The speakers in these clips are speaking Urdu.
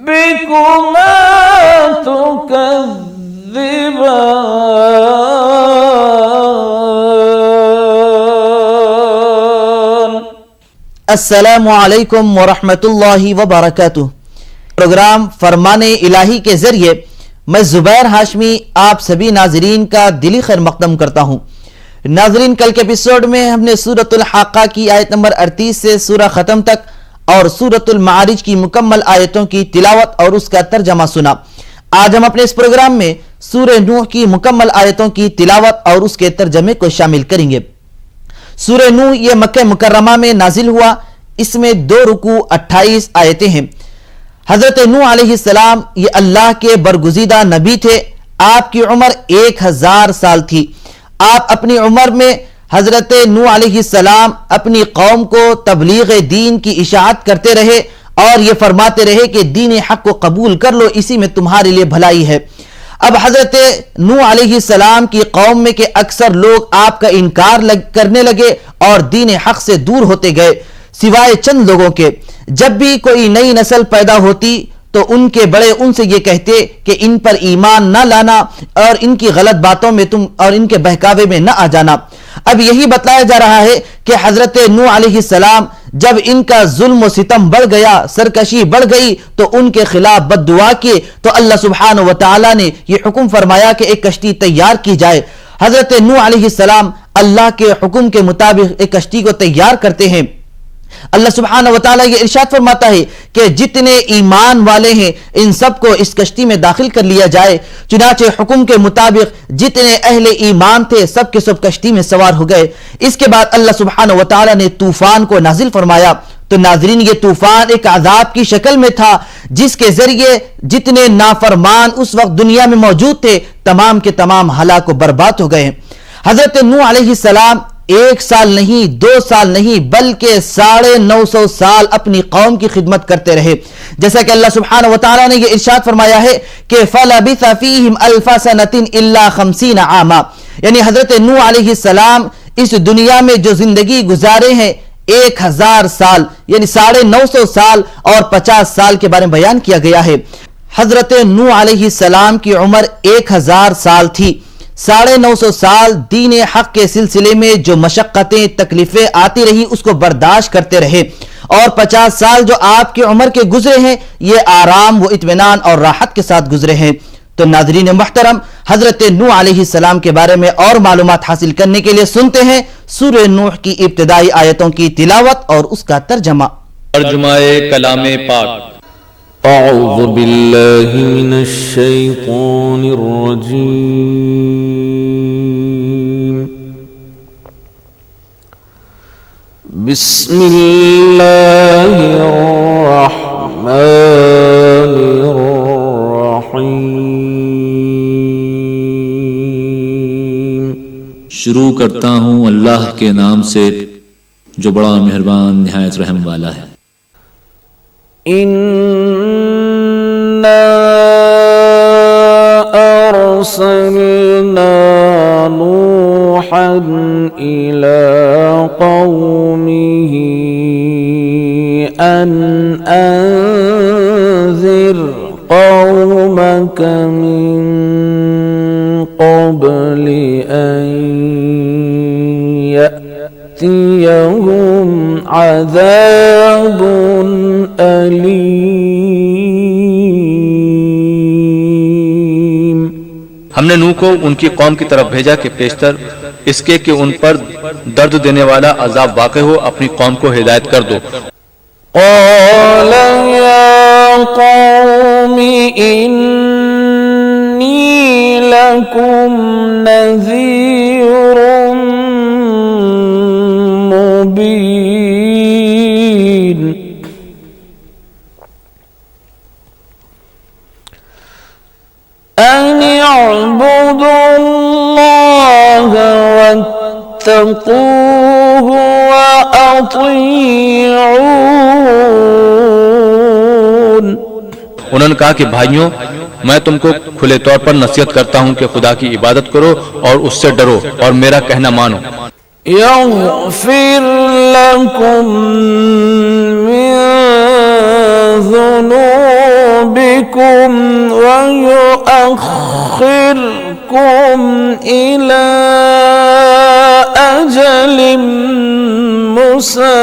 ربكما تكذبان. السلام علیکم ورحمۃ اللہ وبرکاتہ. پروگرام فرمان الہی کے ذریعے میں زبیر ہاشمی آپ سبھی ناظرین کا دلی خیر مقدم کرتا ہوں. ناظرین، کل کے ایپیسوڈ میں ہم نے سورۃ الحاقہ کی آیت نمبر 38 سے سورہ ختم تک اور سورۃ المعارج کی مکمل آیتوں کی تلاوت اور اس کا ترجمہ سنا. آج ہم اپنے اس پروگرام میں سورہ نوح کی مکمل آیتوں کی تلاوت اور اس کے ترجمے کو شامل کریں گے. سورہ نوح یہ مکہ مکرمہ میں نازل ہوا. اس میں 2 رکوع 28 آیتیں ہیں. حضرت نوح علیہ السلام یہ اللہ کے برگزیدہ نبی تھے. آپ کی عمر 1000 سال تھی. آپ اپنی عمر میں حضرت نوح علیہ السلام اپنی قوم کو تبلیغ دین کی اشاعت کرتے رہے اور یہ فرماتے رہے کہ دین حق کو قبول کر لو، اسی میں تمہارے لیے بھلائی ہے. اب حضرت نوح علیہ السلام کی قوم میں کے اکثر لوگ آپ کا انکار کرنے لگے اور دین حق سے دور ہوتے گئے، سوائے چند لوگوں کے. جب بھی کوئی نئی نسل پیدا ہوتی تو ان کے بڑے ان سے یہ کہتے کہ ان پر ایمان نہ لانا اور ان کی غلط باتوں میں تم اور ان کے بہکاوے میں نہ آ جانا. اب یہی بتلایا جا رہا ہے کہ حضرت نوح علیہ السلام جب ان کا ظلم و ستم بڑھ گیا، سرکشی بڑھ گئی، تو ان کے خلاف بد دعا کیے تو اللہ سبحانہ و تعالی نے یہ حکم فرمایا کہ ایک کشتی تیار کی جائے. حضرت نوح علیہ السلام اللہ کے حکم کے مطابق ایک کشتی کو تیار کرتے ہیں. اللہ سبحانہ و تعالیٰ یہ ارشاد فرماتا ہے کہ جتنے ایمان والے ہیں ان سب کو اس کشتی میں داخل کر لیا جائے. چنانچہ حکم کے مطابق جتنے اہل ایمان تھے سب کے سب کشتی میں سوار ہو گئے. اس کے بعد اللہ سبحانہ و تعالیٰ نے طوفان کو نازل فرمایا. تو ناظرین، یہ طوفان ایک عذاب کی شکل میں تھا جس کے ذریعے جتنے نافرمان اس وقت دنیا میں موجود تھے تمام کے تمام ہلاک و برباد ہو گئے. حضرت نوح علیہ السلام 1 سال نہیں، 2 سال نہیں، بلکہ 950 سال اپنی قوم کی خدمت کرتے رہے. جیسا کہ اللہ سبحانہ و تعالیٰ نے یہ ارشاد فرمایا ہے کہ فَلَبِثَ فِيهِمْ أَلْفَ سَنَةٍ إِلَّا 50 عَامًا. یعنی حضرت نوح علیہ السلام اس دنیا میں جو زندگی گزارے ہیں 1000 سال، یعنی 950 سال اور 50 سال کے بارے میں بیان کیا گیا ہے. حضرت نوح علیہ السلام کی عمر 1000 سال تھی. 950 سال دین حق کے سلسلے میں جو مشقتیں تکلیفیں آتی رہی اس کو برداشت کرتے رہے، اور 50 سال جو آپ کی عمر کے گزرے ہیں یہ آرام و اطمینان اور راحت کے ساتھ گزرے ہیں. تو ناظرین محترم، حضرت نوح علیہ السلام کے بارے میں اور معلومات حاصل کرنے کے لیے سنتے ہیں سورہ نوح کی ابتدائی آیتوں کی تلاوت اور اس کا ترجمہ. ترجمہ کلام پاک. اعوذ باللہ من الشیطان الرجیم. بسم اللہ الرحمن الرحیم. شروع کرتا ہوں اللہ کے نام سے جو بڑا مہربان نہایت رحم والا ہے. اِنَّا أَرْسَلْنَا نُوحًا إِلَىٰ قَوْمِهِ أَنْ أَنذِرْ قَوْمَكَ مِنْ قَبْلِ أَنْ يَأْتِيَهُمْ عَذَابٌ علیم. ہم نے نوح کو ان کی قوم کی طرف بھیجا کہ پیشتر اس کے کہ ان پر درد دینے والا عذاب واقع ہو اپنی قوم کو ہدایت کر دو. قال یا قوم انی لکم نذیر مبین. أن اعبدوا الله واتقوه وأطيعون. انہوں نے کہا کہ بھائیوں، میں تم کو کھلے طور پر نصیحت کرتا ہوں کہ خدا کی عبادت کرو اور اس سے ڈرو اور میرا کہنا مانو. يغفر لكم من ذنوبكم يؤخركم إلى أجل مسمى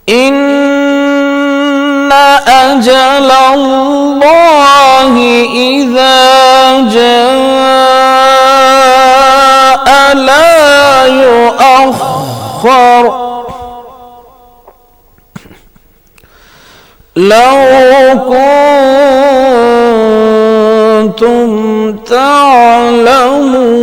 إن أجل الله إذا جاء لا يؤخر لو كنتم تعلمون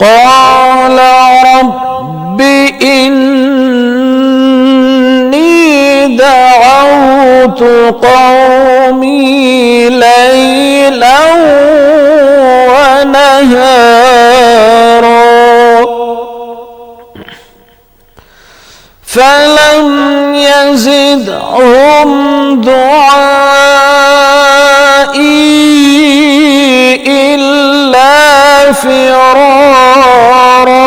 قال رب إني دعوت قومي ليلا ونهارا فلم يزدهم دعائي إلا فرارا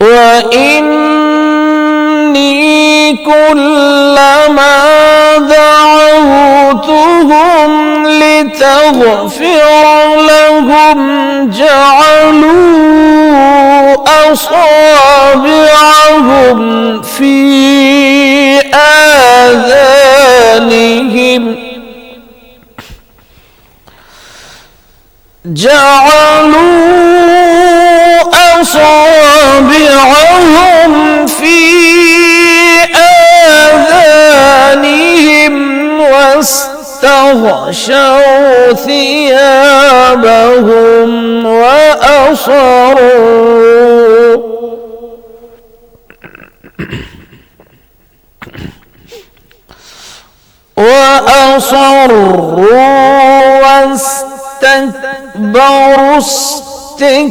وإني كلما دعوتهم لتغفر لهم جعلوا أصابعهم في آذانهم في آذانهم واستغشوا ثيابهم وأصروا واستكبروا استكبارا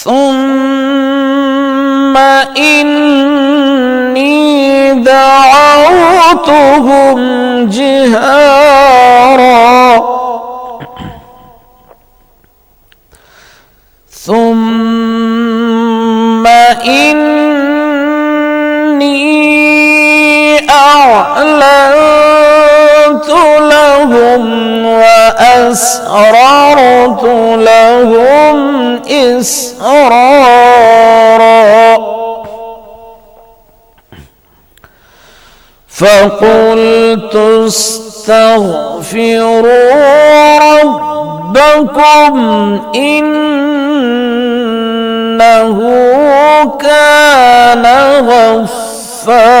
ثم إني دعوتهم جهارا ثم إني أعلنت لهم وأسررت لهم إسرارا فقلت استغفروا ربكم إنه كان غفارا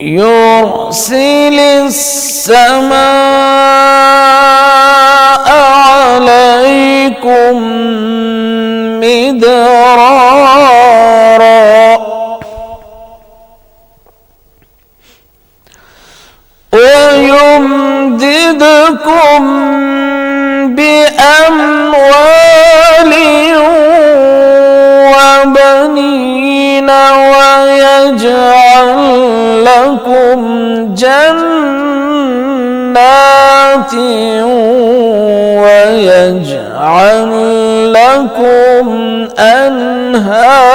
يرسل السماء عليكم مدرارا ويمددكم بأموال وبنين ويجعل لكم جنات ويجعل لكم أنهارا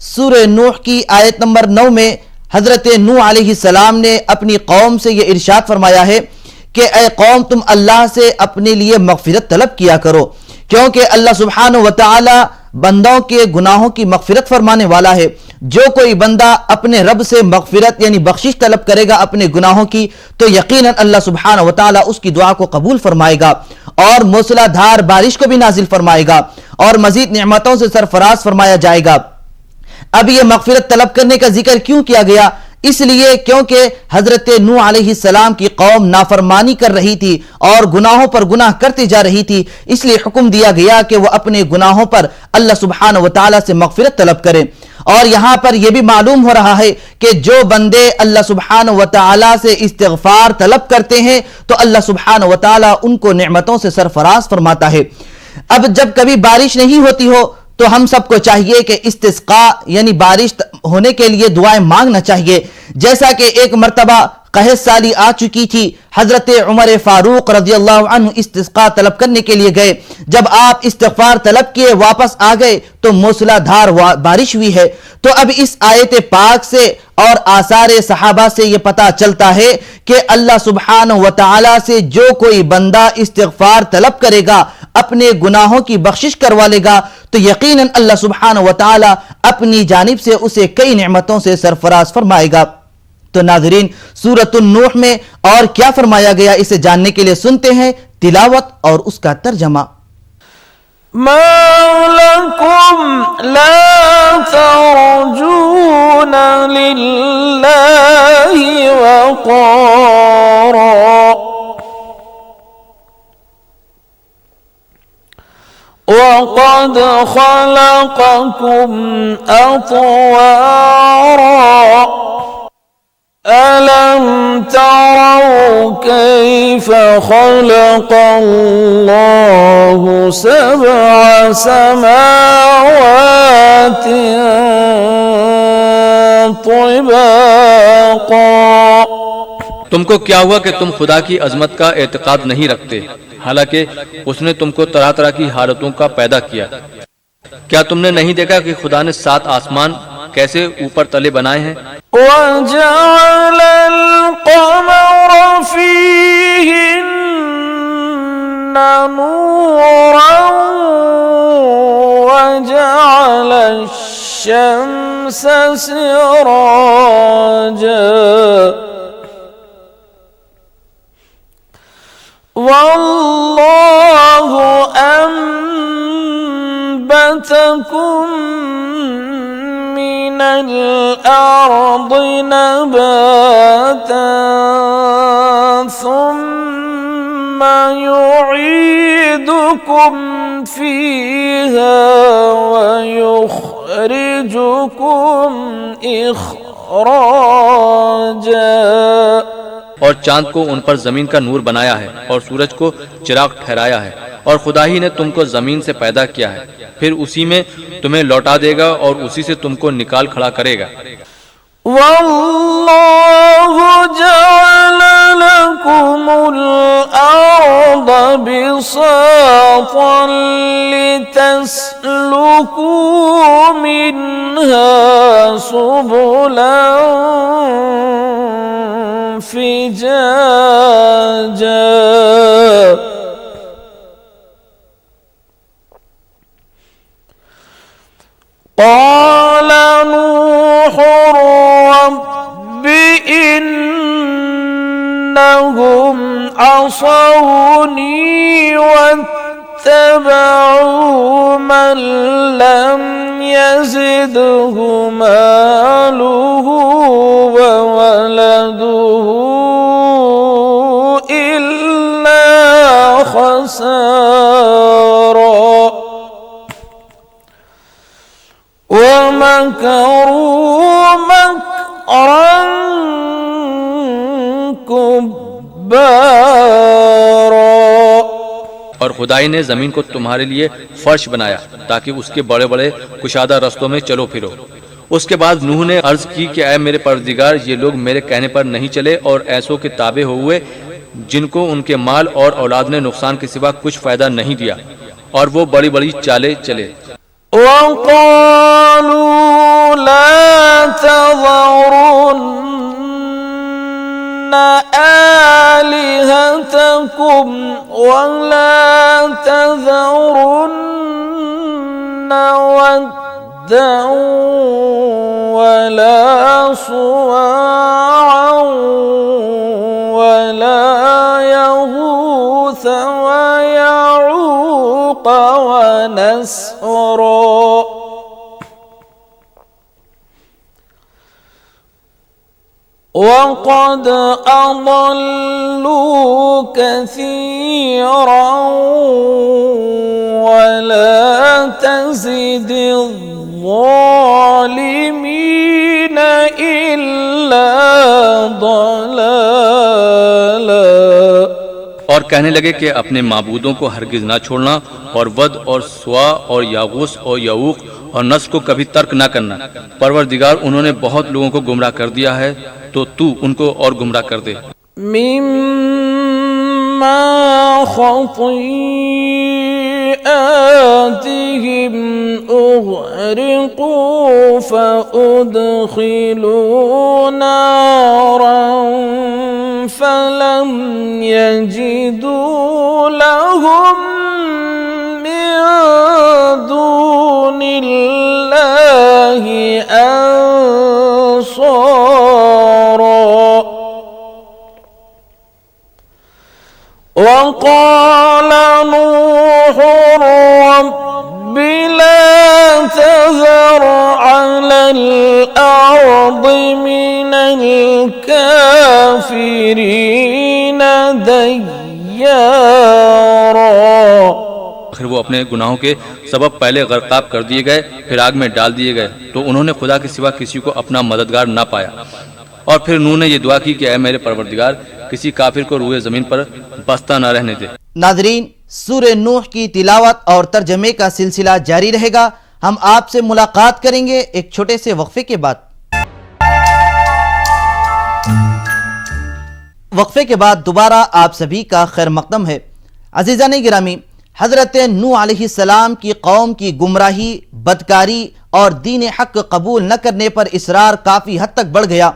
سورہ نوح کی آیت نمبر 9 میں حضرت نوح علیہ السلام نے اپنی قوم سے یہ ارشاد فرمایا ہے کہ اے قوم تم اللہ سے اپنے لیے مغفرت طلب کیا کرو، کیونکہ اللہ سبحانہ وتعالی بندوں کے گناہوں کی مغفرت فرمانے والا ہے۔ جو کوئی بندہ اپنے رب سے مغفرت یعنی بخشش طلب کرے گا اپنے گناہوں کی تو یقیناً اللہ سبحانہ وتعالی اس کی دعا کو قبول فرمائے گا اور موسلا دھار بارش کو بھی نازل فرمائے گا اور مزید نعمتوں سے سرفراز فرمایا جائے گا۔ اب یہ مغفرت طلب کرنے کا ذکر کیوں کیا گیا؟ اس لیے کیونکہ حضرت نوح علیہ السلام کی قوم نافرمانی کر رہی تھی اور گناہوں پر گناہ کرتے جا رہی تھی، اس لیے حکم دیا گیا کہ وہ اپنے گناہوں پر اللہ سبحانہ وتعالی سے مغفرت طلب کریں۔ اور یہاں پر یہ بھی معلوم ہو رہا ہے کہ جو بندے اللہ سبحانہ وتعالی سے استغفار طلب کرتے ہیں تو اللہ سبحانہ وتعالی ان کو نعمتوں سے سرفراز فرماتا ہے۔ اب جب کبھی بارش نہیں ہوتی ہو تو ہم سب کو چاہیے کہ استسقاء یعنی بارش ہونے کے لیے دعائیں مانگنا چاہیے، جیسا کہ ایک مرتبہ قحط سالی آ چکی تھی، حضرت عمر فاروق رضی اللہ عنہ استسقاء طلب کرنے کے لیے گئے، جب آپ استغفار طلب کیے واپس آ گئے تو موسلا دھار بارش ہوئی ہے۔ تو اب اس آیت پاک سے اور آثار صحابہ سے یہ پتہ چلتا ہے کہ اللہ سبحانہ وتعالی سے جو کوئی بندہ استغفار طلب کرے گا، اپنے گناہوں کی بخشش کروا لے گا تو یقیناً اللہ سبحانہ وتعالی اپنی جانب سے اسے کئی نعمتوں سے سرفراز فرمائے گا۔ تو ناظرین، سورۃ النوح میں اور کیا فرمایا گیا اسے جاننے کے لیے سنتے ہیں تلاوت اور اس کا ترجمہ۔ ما لكم لا ترجون لله وقارا وقد خلقكم أطوارا ألم تروا كيف خلق الله سبع سماوات طباقا۔ تم کو کیا ہوا کہ تم خدا کی عظمت کا اعتقاد نہیں رکھتے، حالانکہ اس نے تم کو طرح طرح کی حالتوں کا پیدا کیا۔ کیا تم نے نہیں دیکھا کہ خدا نے 7 آسمان کیسے اوپر تلے بنائے ہیں؟ وَجَعَلَ الْقَمَرَ فِيهِنَّ نُورًا وَجَعَلَ الشَّمْسَ سِرَاجًا وَاللَّهُ أَنبَتَكُم مِّنَ الْأَرْضِ نَبَاتًا ثُمَّ يُعِيدُكُمْ فِيهَا وَيُخْرِجُكُمْ إِخْرَاجًا۔ اور چاند کو ان پر زمین کا نور بنایا ہے اور سورج کو چراغ ٹھہرایا ہے، اور خدا ہی نے تم کو زمین سے پیدا کیا ہے، پھر اسی میں تمہیں لوٹا دے گا اور اسی سے تم کو نکال کھڑا کرے گا۔ وَاللَّهُ جَعَلَ لَكُمُ الْأَرْضَ بِسَاطًا لِتَسْلُكُوا مِنْهَا سُبُلًا فِجَاجًا قال نوح رب إنهم عصوني واتبعوا من لم يزده ماله وولده إلا خسارا ومكروا مكرا كبارا۔ اور خدائی نے زمین کو تمہارے لیے فرش بنایا تاکہ اس کے بڑے بڑے کشادہ رستوں میں چلو پھرو۔ اس کے بعد نوح نے عرض کی کہ اے میرے پروردگار، یہ لوگ میرے کہنے پر نہیں چلے اور ایسوں کے تابع ہوئے جن کو ان کے مال اور اولاد نے نقصان کے سوا کچھ فائدہ نہیں دیا، اور وہ بڑی بڑی چالیں چلے۔ وَقَالُوا آلهتكم ولا تذرن ودا ولا صواعا ولا يغوث ويعوق ونسرا وقد أضلوا كثيرا ولا تزد الظالمين إلا ضلالا. اور کہنے لگے کہ اپنے معبودوں کو ہرگز نہ چھوڑنا اور ود اور سوا اور یاغوث اور یعوق اور نس کو کبھی ترک نہ کرنا. پروردگار انہوں نے بہت لوگوں کو گمراہ کر دیا ہے تو تو ان کو اور گمراہ کر دے. مما خطيئاتهم أغرقوا فأدخلوا نارا فلم يجدوا لهم من دون الله أنصارا. وقال نوح رب لا تذر على الأرض من الكافرين ديارا. پھر وہ اپنے گناہوں کے سبب پہلے غرقاب کر دیے گئے پھر آگ میں ڈال دیے گئے تو انہوں نے خدا کے سوا کسی کو اپنا مددگار نہ پایا. اور پھر نوح نے یہ دعا کی کہ اے میرے پروردگار کسی کافر کو روئے زمین پر بستہ نہ رہنے دے. ناظرین، سورہ نوح کی تلاوت اور ترجمے کا سلسلہ جاری رہے گا. ہم آپ سے ملاقات کریں گے ایک چھوٹے سے وقفے کے بعد. وقفے کے بعد دوبارہ آپ سبھی کا خیر مقدم ہے. عزیزان گرامی، حضرت نوح علیہ السلام کی قوم کی گمراہی، بدکاری اور دین حق قبول نہ کرنے پر اصرار کافی حد تک بڑھ گیا.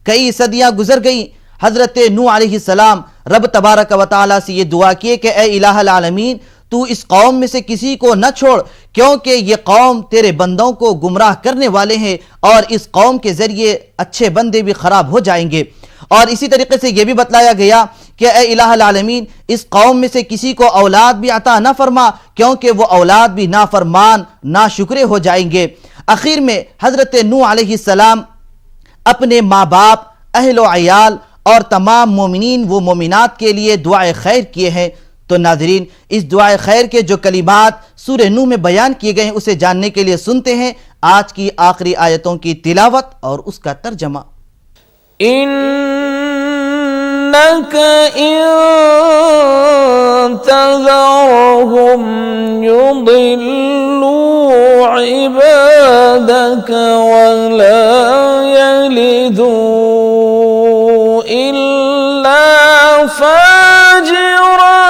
کئی صدیاں گزر گئیں. حضرت نوح علیہ السلام رب تبارک و تعالیٰ سے یہ دعا کیے کہ اے الہ العالمین، تو اس قوم میں سے کسی کو نہ چھوڑ، کیونکہ یہ قوم تیرے بندوں کو گمراہ کرنے والے ہیں اور اس قوم کے ذریعے اچھے بندے بھی خراب ہو جائیں گے. اور اسی طریقے سے یہ بھی بتلایا گیا کہ اے الہ العالمین، اس قوم میں سے کسی کو اولاد بھی عطا نہ فرما، کیونکہ وہ اولاد بھی نافرمان ناشکرے ہو جائیں گے. آخر میں حضرت نوح علیہ السلام اپنے ماں باپ، اہل و عیال اور تمام مومنین و مومنات کے لیے دعائے خیر کیے ہیں. تو ناظرین، اس دعائے خیر کے جو کلمات سورہ نوح میں بیان کیے گئے ہیں اسے جاننے کے لیے سنتے ہیں آج کی آخری آیتوں کی تلاوت اور اس کا ترجمہ. إنك إن تذرهم يضلوا عبادك ولا يلدوا إلا فاجرا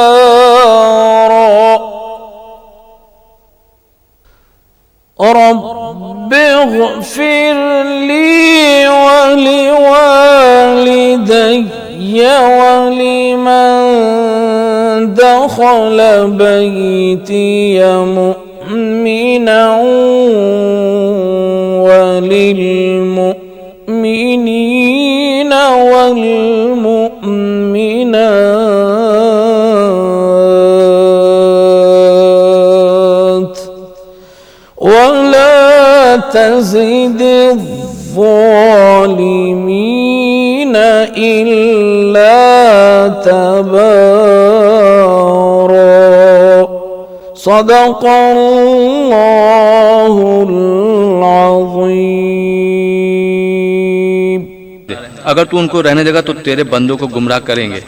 كفارا. رب اغفر لي ولوالدي ولمن دخل بيتي مؤمنا وللمؤمنين والمؤمنات ولا تزد الظالمين إلا تبارا. صدق الله العظيم. اگر تو ان کو رہنے دے گا تو تیرے بندوں کو گمراہ کریں گے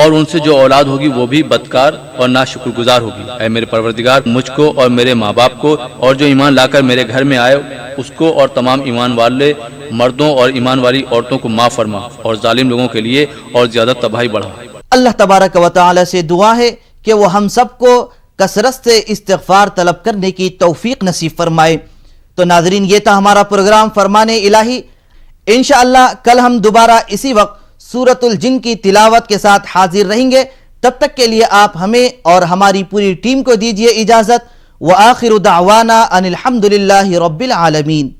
اور ان سے جو اولاد ہوگی وہ بھی بدکار اور ناشکر گزار ہوگی. اے میرے پروردگار، مجھ کو اور میرے ماں باپ کو اور جو ایمان لا کر میرے گھر میں آئے اس کو اور تمام ایمان والے مردوں اور ایمان والی عورتوں کو معاف فرما اور ظالم لوگوں کے لیے اور زیادہ تباہی بڑھا. اللہ تبارک و تعالی سے دعا ہے کہ وہ ہم سب کو کثرت سے استغفار طلب کرنے کی توفیق نصیب فرمائے. تو ناظرین، یہ تھا ہمارا پروگرام فرمان الہی. انشاءاللہ کل ہم دوبارہ اسی وقت سورۃ الجن کی تلاوت کے ساتھ حاضر رہیں گے. تب تک کے لیے آپ ہمیں اور ہماری پوری ٹیم کو دیجیے اجازت. وآخر دعوانا ان الحمد للہ رب العالمین.